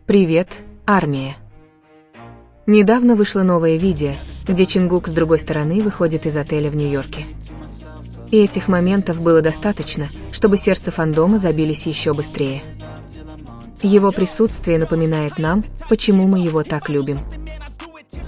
Привет, армия. Недавно вышло новое видео, где Чингук с другой стороны выходит из отеля в Нью-Йорке. И этих моментов было достаточно, чтобы сердца фандома забились еще быстрее. Его присутствие напоминает нам, почему мы его так любим.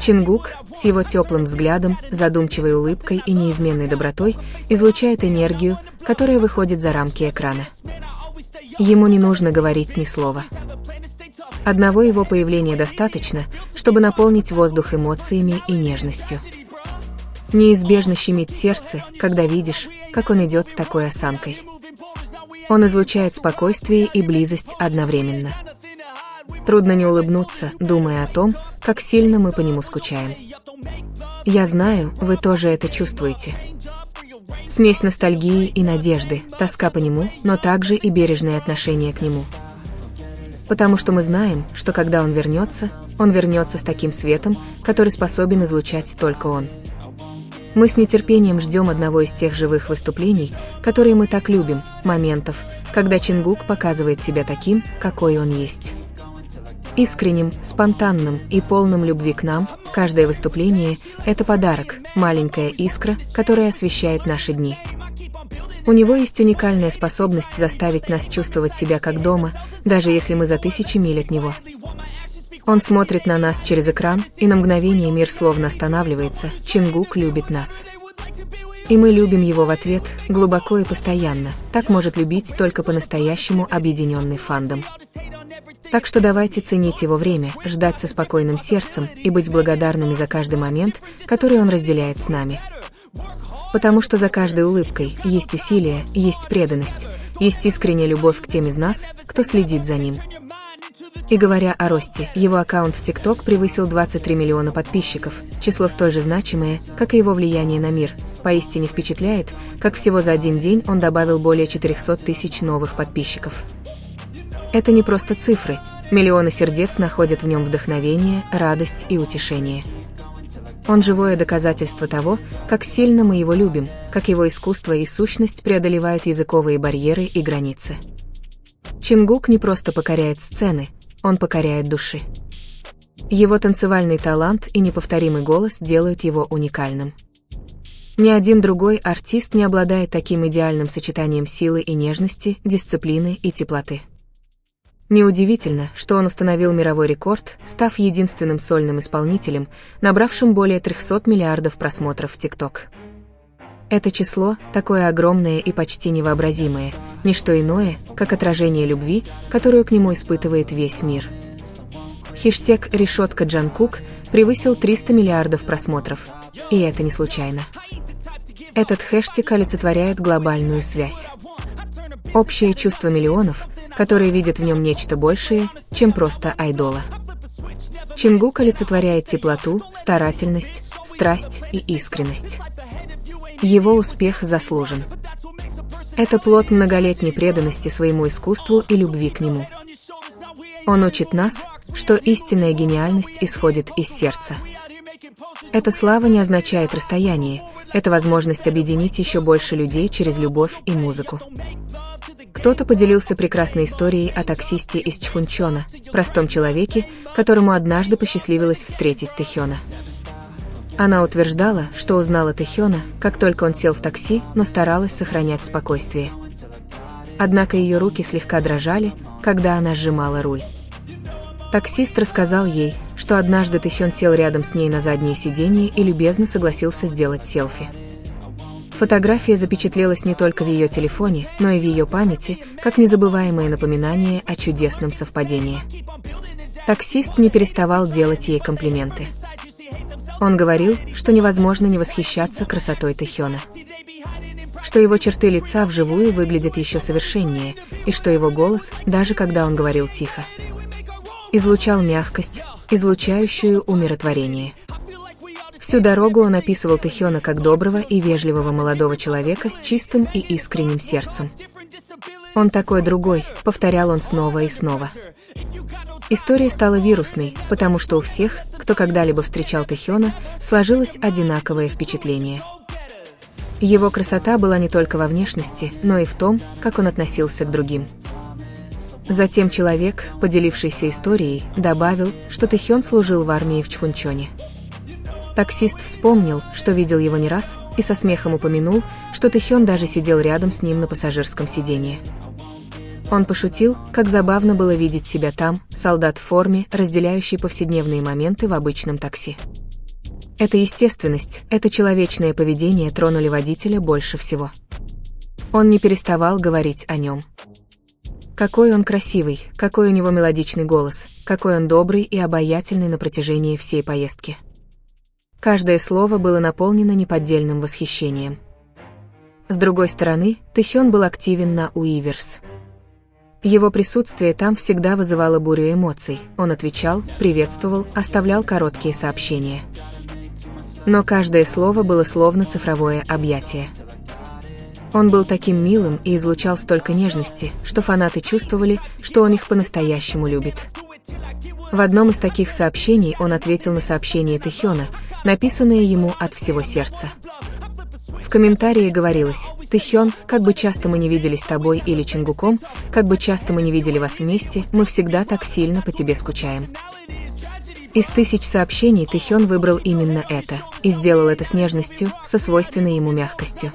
Чингук, с его теплым взглядом, задумчивой улыбкой и неизменной добротой, излучает энергию, которая выходит за рамки экрана. Ему не нужно говорить ни слова. Одного его появления достаточно, чтобы наполнить воздух эмоциями и нежностью. Неизбежно щемит сердце, когда видишь, как он идет с такой осанкой. Он излучает спокойствие и близость одновременно. Трудно не улыбнуться, думая о том, как сильно мы по нему скучаем. Я знаю, вы тоже это чувствуете. Смесь ностальгии и надежды, тоска по нему, но также и бережное отношение к нему. Потому что мы знаем, что когда он вернется с таким светом, который способен излучать только он. Мы с нетерпением ждем одного из тех живых выступлений, которые мы так любим, моментов, когда Чингук показывает себя таким, какой он есть. Искренним, спонтанным и полным любви к нам, каждое выступление – это подарок, маленькая искра, которая освещает наши дни. У него есть уникальная способность заставить нас чувствовать себя как дома, даже если мы за тысячи миль от него. Он смотрит на нас через экран, и на мгновение мир словно останавливается. Чингук любит нас. И мы любим его в ответ, глубоко и постоянно. Так может любить только по-настоящему объединенный фандом. Так что давайте ценить его время, ждать со спокойным сердцем и быть благодарными за каждый момент, который он разделяет с нами. Потому что за каждой улыбкой есть усилие, есть преданность, есть искренняя любовь к тем из нас, кто следит за ним. И говоря о росте, его аккаунт в TikTok превысил 23 миллиона подписчиков, число столь же значимое, как и его влияние на мир. Поистине впечатляет, как всего за один день он добавил более 400 тысяч новых подписчиков. Это не просто цифры, миллионы сердец находят в нем вдохновение, радость и утешение. Он живое доказательство того, как сильно мы его любим, как его искусство и сущность преодолевают языковые барьеры и границы. Чингук не просто покоряет сцены, он покоряет души. Его танцевальный талант и неповторимый голос делают его уникальным. Ни один другой артист не обладает таким идеальным сочетанием силы и нежности, дисциплины и теплоты. Неудивительно, что он установил мировой рекорд, став единственным сольным исполнителем, набравшим более 300 миллиардов просмотров в TikTok. Это число, такое огромное и почти невообразимое, не что иное, как отражение любви, которую к нему испытывает весь мир. Хэштег «Решетка Джанкук» превысил 300 миллиардов просмотров, и это не случайно. Этот хэштег олицетворяет глобальную связь. Общее чувство миллионов, которые видят в нем нечто большее, чем просто айдола. Чингук олицетворяет теплоту, старательность, страсть и искренность. Его успех заслужен. Это плод многолетней преданности своему искусству и любви к нему. Он учит нас, что истинная гениальность исходит из сердца. Эта слава не означает расстояние, это возможность объединить еще больше людей через любовь и музыку. Кто-то поделился прекрасной историей о таксисте из Чхунчона, простом человеке, которому однажды посчастливилось встретить Тэхёна. Она утверждала, что узнала Тэхёна, как только он сел в такси, но старалась сохранять спокойствие. Однако ее руки слегка дрожали, когда она сжимала руль. Таксист рассказал ей, что однажды Тэхён сел рядом с ней на заднее сиденье и любезно согласился сделать селфи. Фотография запечатлелась не только в ее телефоне, но и в ее памяти, как незабываемое напоминание о чудесном совпадении. Таксист не переставал делать ей комплименты. Он говорил, что невозможно не восхищаться красотой Тэхёна, что его черты лица вживую выглядят еще совершеннее, и что его голос, даже когда он говорил тихо, излучал мягкость, излучающую умиротворение. Всю дорогу он описывал Тэхёна как доброго и вежливого молодого человека с чистым и искренним сердцем. «Он такой другой», — повторял он снова и снова. История стала вирусной, потому что у всех, кто когда-либо встречал Тэхёна, сложилось одинаковое впечатление. Его красота была не только во внешности, но и в том, как он относился к другим. Затем человек, поделившийся историей, добавил, что Тэхён служил в армии в Чхунчоне. Таксист вспомнил, что видел его не раз, и со смехом упомянул, что Тэхён даже сидел рядом с ним на пассажирском сиденье. Он пошутил, как забавно было видеть себя там, солдат в форме, разделяющий повседневные моменты в обычном такси. Эта естественность, это человечное поведение тронули водителя больше всего. Он не переставал говорить о нем. Какой он красивый, какой у него мелодичный голос, какой он добрый и обаятельный на протяжении всей поездки. Каждое слово было наполнено неподдельным восхищением. С другой стороны, Тэхён был активен на Уиверс. Его присутствие там всегда вызывало бурю эмоций. Он отвечал, приветствовал, оставлял короткие сообщения. Но каждое слово было словно цифровое объятие. Он был таким милым и излучал столько нежности, что фанаты чувствовали, что он их по-настоящему любит. В одном из таких сообщений он ответил на сообщение Тэхёна, написанное ему от всего сердца. В комментарии говорилось: «Тэхён, как бы часто мы не виделись с тобой или Чингуком, как бы часто мы не видели вас вместе, мы всегда так сильно по тебе скучаем». Из тысяч сообщений Тэхён выбрал именно это, и сделал это с нежностью, со свойственной ему мягкостью.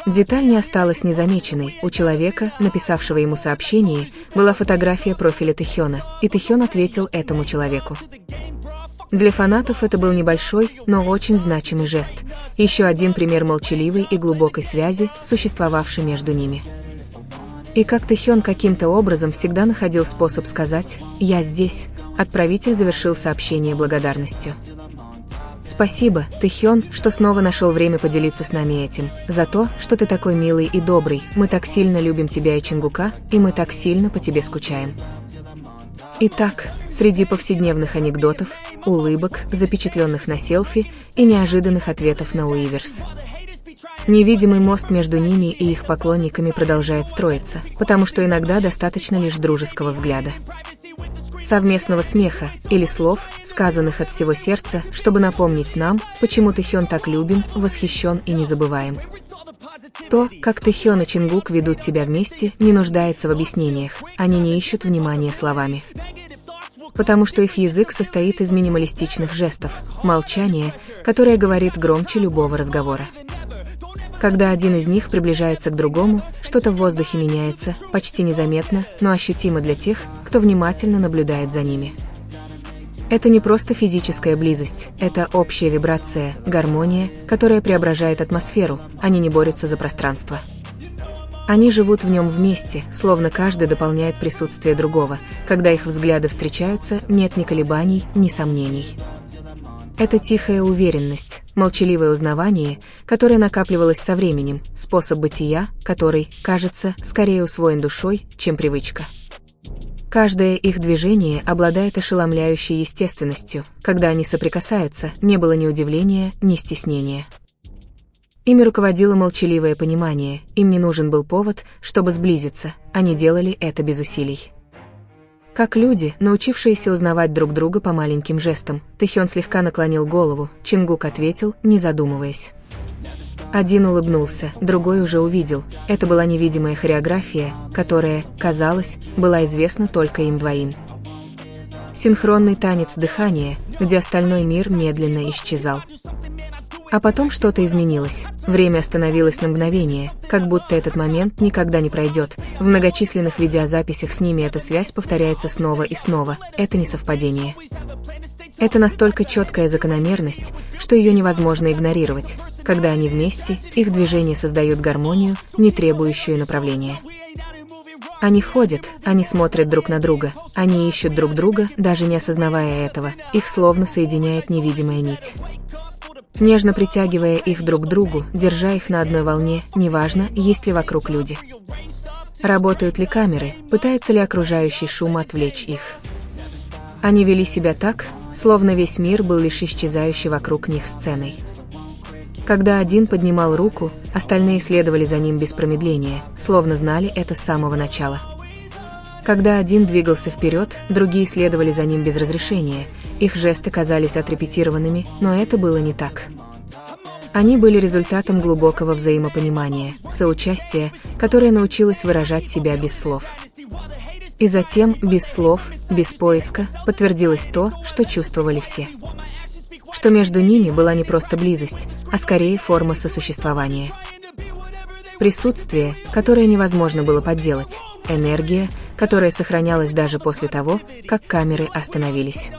Деталь не осталась незамеченной. У человека, написавшего ему сообщение, была фотография профиля Тэхёна, и Тэхён ответил этому человеку. Для фанатов это был небольшой, но очень значимый жест. Еще один пример молчаливой и глубокой связи, существовавшей между ними. И как Тэхён каким-то образом всегда находил способ сказать «Я здесь», отправитель завершил сообщение благодарностью. «Спасибо, Тэхён, что снова нашел время поделиться с нами этим, за то, что ты такой милый и добрый, мы так сильно любим тебя и Чингука, и мы так сильно по тебе скучаем». Итак, среди повседневных анекдотов, улыбок, запечатленных на селфи и неожиданных ответов на Уиверс. Невидимый мост между ними и их поклонниками продолжает строиться, потому что иногда достаточно лишь дружеского взгляда, совместного смеха или слов, сказанных от всего сердца, чтобы напомнить нам, почему Тэхён так любим, восхищен и незабываем. То, как Тэхён и Чингук ведут себя вместе, не нуждается в объяснениях, они не ищут внимания словами. Потому что их язык состоит из минималистичных жестов, молчания, которое говорит громче любого разговора. Когда один из них приближается к другому, что-то в воздухе меняется, почти незаметно, но ощутимо для тех, кто внимательно наблюдает за ними. Это не просто физическая близость, это общая вибрация, гармония, которая преображает атмосферу, они не борются за пространство. Они живут в нем вместе, словно каждый дополняет присутствие другого, когда их взгляды встречаются, нет ни колебаний, ни сомнений. Это тихая уверенность, молчаливое узнавание, которое накапливалось со временем, способ бытия, который, кажется, скорее усвоен душой, чем привычка. Каждое их движение обладает ошеломляющей естественностью, когда они соприкасаются, не было ни удивления, ни стеснения. Ими руководило молчаливое понимание, им не нужен был повод, чтобы сблизиться, они делали это без усилий. Как люди, научившиеся узнавать друг друга по маленьким жестам, Тэхён слегка наклонил голову, Чингук ответил, не задумываясь. Один улыбнулся, другой уже увидел. Это была невидимая хореография, которая, казалось, была известна только им двоим. Синхронный танец дыхания, где остальной мир медленно исчезал. А потом что-то изменилось. Время остановилось на мгновение, как будто этот момент никогда не пройдет. В многочисленных видеозаписях с ними эта связь повторяется снова и снова. Это не совпадение. Это настолько четкая закономерность, что ее невозможно игнорировать. Когда они вместе, их движения создают гармонию, не требующую направления. Они ходят, они смотрят друг на друга, они ищут друг друга, даже не осознавая этого. Их словно соединяет невидимая нить. Нежно притягивая их друг к другу, держа их на одной волне, неважно, есть ли вокруг люди. Работают ли камеры, пытается ли окружающий шум отвлечь их. Они вели себя так, словно весь мир был лишь исчезающей вокруг них сценой. Когда один поднимал руку, остальные следовали за ним без промедления, словно знали это с самого начала. Когда один двигался вперед, другие следовали за ним без разрешения. Их жесты казались отрепетированными, но это было не так. Они были результатом глубокого взаимопонимания, соучастия, которое научилось выражать себя без слов. И затем, без слов, без поиска, подтвердилось то, что чувствовали все. Что между ними была не просто близость, а скорее форма сосуществования. Присутствие, которое невозможно было подделать. Энергия, которая сохранялась даже после того, как камеры остановились.